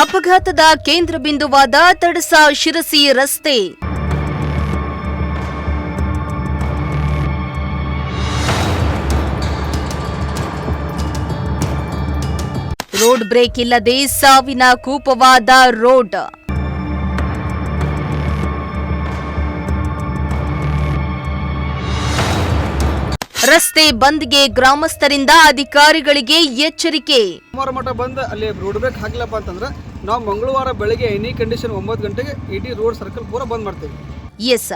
ಅಪಘಾತದ ಕೇಂದ್ರ ಬಿಂದುವಾದ ತಡಸ ಶಿರಸಿ ರಸ್ತೆ. ರೋಡ್ ಬ್ರೇಕ್ ಇಲ್ಲದೆ ಸಾವಿನ ಕೂಪವಾದ ರೋಡ್. ರಸ್ತೆ ಬಂದ್ಗೆ ಗ್ರಾಮಸ್ಥರಿಂದ ಅಧಿಕಾರಿಗಳಿಗೆ ಎಚ್ಚರಿಕೆ. ಮಠ ಬಂದ್ ಅಲ್ಲಿ ರೋಡ್ ಬ್ರೇಕ್ ಹಾಕಿಲ್ಲಪ್ಪ ಅಂತಂದ್ರೆ ನಾವು ಮಂಗಳವಾರ ಬೆಳಗ್ಗೆ ಎನಿ ಕಂಡೀಷನ್ 9 ಗಂಟೆಗೆ ಇಡೀ ರೋಡ್ ಸರ್ಕಲ್ ಪೂರ ಬಂದ್ ಮಾಡ್ತೀವಿ. ಎಸ್,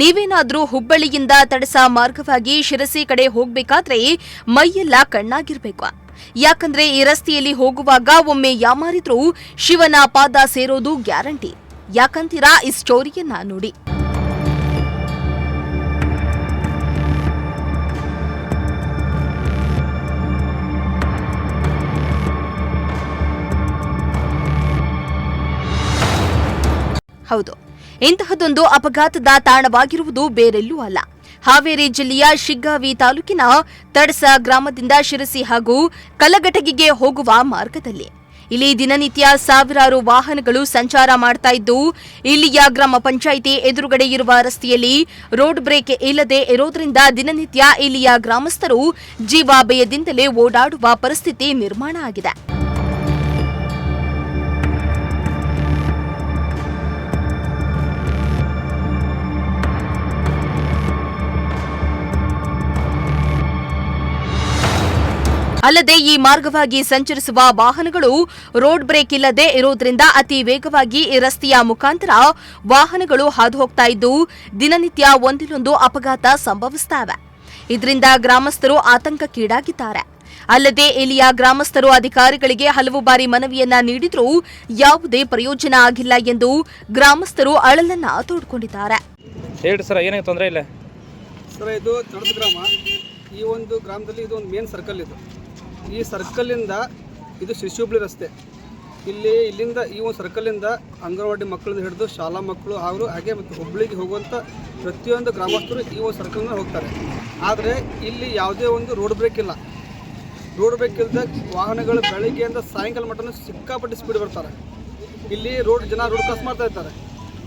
ನೀವೇನಾದ್ರೂ ಹುಬ್ಬಳ್ಳಿಯಿಂದ ತಡಸ ಮಾರ್ಗವಾಗಿ ಶಿರಸಿ ಕಡೆ ಹೋಗ್ಬೇಕಾದ್ರೆ ಮೈಯೆಲ್ಲ ಕಣ್ಣಾಗಿರ್ಬೇಕು. ಯಾಕಂದ್ರೆ ಈ ರಸ್ತೆಯಲ್ಲಿ ಹೋಗುವಾಗ ಒಮ್ಮೆ ಯಾಮಾರಿದ್ರೂ ಶಿವನ ಪಾದ ಸೇರೋದು ಗ್ಯಾರಂಟಿ. ಯಾಕಂತೀರಾ? ಈ ಸ್ಟೋರಿಯನ್ನ ನೋಡಿ. ಹೌದು, ಇಂತಹದೊಂದು ಅಪಘಾತದ ತಾಣವಾಗಿರುವುದು ಬೇರೆಲ್ಲೂ ಅಲ್ಲ. ಹಾವೇರಿ ಜಿಲ್ಲೆಯ ಶಿಗ್ಗಾವಿ ತಾಲೂಕಿನ ತಡಸ ಗ್ರಾಮದಿಂದ ಶಿರಸಿ ಹಾಗೂ ಕಲಘಟಗಿಗೆ ಹೋಗುವ ಮಾರ್ಗದಲ್ಲಿ ಇಲ್ಲಿ ದಿನನಿತ್ಯ ಸಾವಿರಾರು ವಾಹನಗಳು ಸಂಚಾರ ಮಾಡ್ತಾ ಇದ್ದು, ಇಲ್ಲಿಯ ಗ್ರಾಮ ಪಂಚಾಯಿತಿ ಎದುರುಗಡೆ ಇರುವ ರಸ್ತೆಯಲ್ಲಿ ರೋಡ್ ಬ್ರೇಕ್ ಇಲ್ಲದೆ ಇರೋದ್ರಿಂದ ದಿನನಿತ್ಯ ಇಲ್ಲಿಯ ಗ್ರಾಮಸ್ಥರು ಜೀವಾಭಯದಿಂದಲೇ ಓಡಾಡುವ ಪರಿಸ್ಥಿತಿ ನಿರ್ಮಾಣ ಆಗಿದೆ. ಅಲ್ಲದೆ ಈ ಮಾರ್ಗವಾಗಿ ಸಂಚರಿಸುವ ವಾಹನಗಳು ರೋಡ್ ಬ್ರೇಕ್ ಇಲ್ಲದೆ ಇರೋದ್ರಿಂದ ಅತಿ ವೇಗವಾಗಿ ಈ ರಸ್ತೆಯ ಮುಖಾಂತರ ವಾಹನಗಳು ಹಾದು ಹೋಗ್ತಾ ಇದ್ದು, ದಿನನಿತ್ಯ ಒಂದಿಲ್ಲೊಂದು ಅಪಘಾತ ಸಂಭವಿಸುತ್ತವೆ. ಇದರಿಂದ ಗ್ರಾಮಸ್ಥರು ಆತಂಕಕ್ಕೀಡಾಗಿದ್ದಾರೆ. ಅಲ್ಲದೆ ಇಲ್ಲಿಯ ಗ್ರಾಮಸ್ಥರು ಅಧಿಕಾರಿಗಳಿಗೆ ಹಲವು ಬಾರಿ ಮನವಿಯನ್ನ ನೀಡಿದ್ರೂ ಯಾವುದೇ ಪ್ರಯೋಜನ ಆಗಿಲ್ಲ ಎಂದು ಗ್ರಾಮಸ್ಥರು ಅಳಲನ್ನ ತೋಡ್ಕೊಂಡಿದ್ದಾರೆ. ಏನಾಯ್ತು ತೊಂದರೆ ಇಲ್ಲ ಸರ್. ಇದು ತಡದ ಗ್ರಾಮ. ಈ ಒಂದು ಗ್ರಾಮದಲ್ಲಿ ಇದು ಒಂದು ಮೇನ್ ಸರ್ಕಲ್. ಈ ಸರ್ಕಲಿಂದ ಇದು ಶಿಶುಹುಬ್ಳಿ ರಸ್ತೆ. ಇಲ್ಲಿಂದ ಈ ಒಂದು ಸರ್ಕಲಿಂದ ಅಂಗನವಾಡಿ ಮಕ್ಕಳಿಂದ ಹಿಡಿದು ಶಾಲಾ ಮಕ್ಕಳು ಹಾಗೆ ಮತ್ತು ಹುಬ್ಬಳ್ಳಿಗೆ ಹೋಗುವಂಥ ಪ್ರತಿಯೊಂದು ಗ್ರಾಮಸ್ಥರು ಈ ಒಂದು ಸರ್ಕಲ್ನ ಹೋಗ್ತಾರೆ. ಆದರೆ ಇಲ್ಲಿ ಯಾವುದೇ ಒಂದು ರೋಡ್ ಬ್ರೇಕ್ ಇಲ್ಲ. ರೋಡ್ ಬ್ರೇಕ್ ಇಲ್ಲದ ವಾಹನಗಳು ಬೆಳಗ್ಗೆಯಿಂದ ಸಾಯಂಕಾಲ ಮಟ್ಟನೂ ಸಿಕ್ಕಾಪಟ್ಟೆ ಸ್ಪೀಡ್ ಬರ್ತಾರೆ. ಇಲ್ಲಿ ಜನ ರೋಡ್ ಕ್ರಾಸ್ ಮಾಡ್ತಾ ಇರ್ತಾರೆ.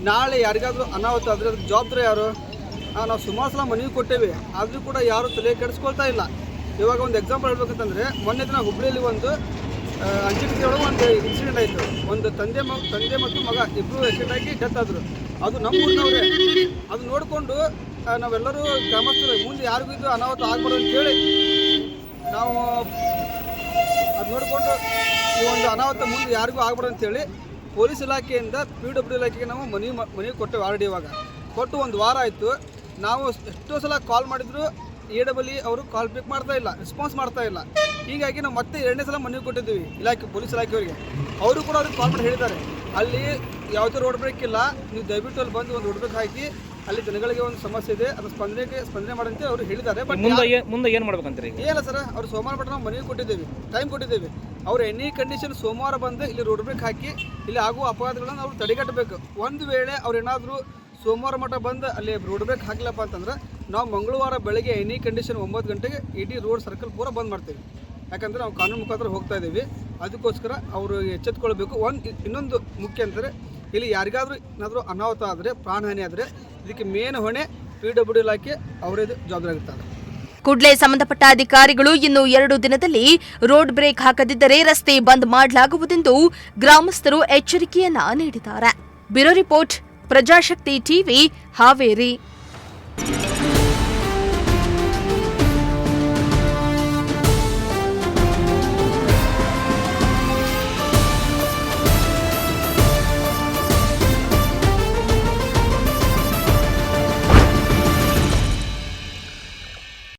ನಾಳೆ ಯಾರಿಗಾದರೂ ಅನಾಹುತ ಆದರೆ ಅದಕ್ಕೆ ಜವಾಬ್ದಾರಿ ಯಾರು? ನಾವು ಸುಮಾರು ಸಲ ಮನವಿ ಕೊಟ್ಟೇವೆ, ಆದರೂ ಕೂಡ ಯಾರು ತಲೆ ಕೆಡಿಸ್ಕೊಳ್ತಾ ಇಲ್ಲ. ಇವಾಗ ಒಂದು ಎಕ್ಸಾಂಪಲ್ ಹೇಳ್ಬೇಕಂತಂದರೆ, ಮೊನ್ನೆ ದಿನ ಹುಬ್ಬಳ್ಳಿಯಲ್ಲಿ ಒಂದು ಅಂಚಿನೊಳಗೆ ಒಂದು ಇನ್ಸಿಡೆಂಟ್ ಆಯಿತು. ಒಂದು ತಂದೆ ಮತ್ತು ಮಗ ಇಬ್ಬರು ಆಕ್ಸಿಡೆಂಟ್ ಆಗಿ ಡೆತ್ ಆದರು. ಅದು ನಮ್ಮ ಊರಿನವ್ರೆ. ಅದು ನೋಡಿಕೊಂಡು ನಾವೆಲ್ಲರೂ ಗ್ರಾಮಸ್ಥರು ಮುಂದೆ ಯಾರಿಗೂ ಇದು ಅನಾಹುತ ಆಗ್ಬಾರ್ದು ಅಂತೇಳಿ ನಾವು ಅದು ನೋಡಿಕೊಂಡು ಈ ಒಂದು ಅನಾಹುತ ಮುಂದೆ ಯಾರಿಗೂ ಆಗ್ಬಾರ್ದು ಅಂತೇಳಿ ಪೊಲೀಸ್ ಇಲಾಖೆಯಿಂದ PWD ಇಲಾಖೆಗೆ ನಾವು ಮನವಿ ಕೊಟ್ಟೇವೆ. ಆಲ್ರೆಡಿ ಇವಾಗ ಕೊಟ್ಟು ಒಂದು ವಾರ ಆಯಿತು. ನಾವು ಎಷ್ಟೋ ಸಲ ಕಾಲ್ ಮಾಡಿದ್ರು AWE ಅವರು ಕಾಲ್ ಪಿಕ್ ಮಾಡ್ತಾ ಇಲ್ಲ, ರೆಸ್ಪಾನ್ಸ್ ಮಾಡ್ತಾ ಇಲ್ಲ. ಹೀಗಾಗಿ ನಾವು ಮತ್ತೆ 2ನೇ ಸಲ ಮನವಿ ಕೊಟ್ಟಿದ್ದೀವಿ ಪೊಲೀಸ್ ಇಲಾಖೆಯವರಿಗೆ. ಅವರು ಕೂಡ ಅವ್ರಿಗೆ ಕಾಲ್ ಮಾಡಿ ಹೇಳಿದ್ದಾರೆ, ಅಲ್ಲಿ ಯಾವುದೇ ರೋಡ್ ಬ್ರೇಕ್ ಇಲ್ಲ, ನೀವು ದಯವಿಟ್ಟು ಅಲ್ಲಿ ಬಂದು ಒಂದು ರೋಡ್ ಬ್ರೇಕ್ ಹಾಕಿ, ಅಲ್ಲಿ ಜನಗಳಿಗೆ ಒಂದು ಸಮಸ್ಯೆ ಇದೆ, ಅದು ಸ್ಪಂದನೆ ಮಾಡಂತೆ ಅವರು ಹೇಳಿದ್ದಾರೆ. ಬಟ್ ಮುಂದೆ ಏನು ಮಾಡ್ಬೇಕಂತಾರೆ? ಏನಿಲ್ಲ ಸರ್, ಅವ್ರು ಸೋಮವಾರ ಬಿಟ್ಟು ನಾವು ಮನವಿ ಕೊಟ್ಟಿದ್ದೀವಿ, ಟೈಮ್ ಕೊಟ್ಟಿದ್ದೀವಿ. ಅವ್ರು ಎನಿ ಕಂಡೀಷನ್ ಸೋಮವಾರ ಬಂದು ಇಲ್ಲಿ ರೋಡ್ ಬ್ರೇಕ್ ಹಾಕಿ ಇಲ್ಲಿ ಆಗುವ ಅಪಘಾತಗಳನ್ನು ಅವರು ತಡೆಗಟ್ಟಬೇಕು. ಒಂದು ವೇಳೆ ಅವ್ರು ಏನಾದರೂ ಸೋಮವಾರ ಮಠ ಬಂದು ಅಲ್ಲಿ ರೋಡ್ ಬ್ರೇಕ್ ಹಾಕಿಲ್ಲಪ್ಪ ಅಂತಂದ್ರೆ ನಾವು ಮಂಗಳವಾರ ಬೆಳಗ್ಗೆ ಎನಿ ಕಂಡೀಷನ್ 9 ಗಂಟೆಗೆ ಇಡೀ ರೋಡ್ ಸರ್ಕಲ್ ಪೂರ ಬಂದ್ ಮಾಡ್ತೀವಿ. ಯಾಕಂದರೆ ನಾವು ಕಾನೂನು ಮುಖಾಂತರ ಹೋಗ್ತಾ ಇದ್ದೀವಿ. ಅದಕ್ಕೋಸ್ಕರ ಅವರು ಎಚ್ಚೆತ್ಕೊಳ್ಬೇಕು. ಇನ್ನೊಂದು ಮುಖ್ಯ ಅಂದರೆ, ಇಲ್ಲಿ ಯಾರಿಗಾದರೂ ಏನಾದರೂ ಅನಾಹುತ ಆದರೆ, ಪ್ರಾಣಹಾನಿ ಆದರೆ ಇದಕ್ಕೆ ಮೇನ್ ಹೊಣೆ PWD ಇಲಾಖೆ ಅವರೇ ಜವಾಬ್ದಾರಿಯಾಗಿರ್ತಾರೆ. ಕೂಡಲೇ ಸಂಬಂಧಪಟ್ಟ ಅಧಿಕಾರಿಗಳು ಇನ್ನು 2 ದಿನದಲ್ಲಿ ರೋಡ್ ಬ್ರೇಕ್ ಹಾಕದಿದ್ದರೆ ರಸ್ತೆ ಬಂದ್ ಮಾಡಲಾಗುವುದೆಂದು ಗ್ರಾಮಸ್ಥರು ಎಚ್ಚರಿಕೆಯನ್ನ ನೀಡಿದ್ದಾರೆ. Bureau report, Prajashakti TV, Haveri.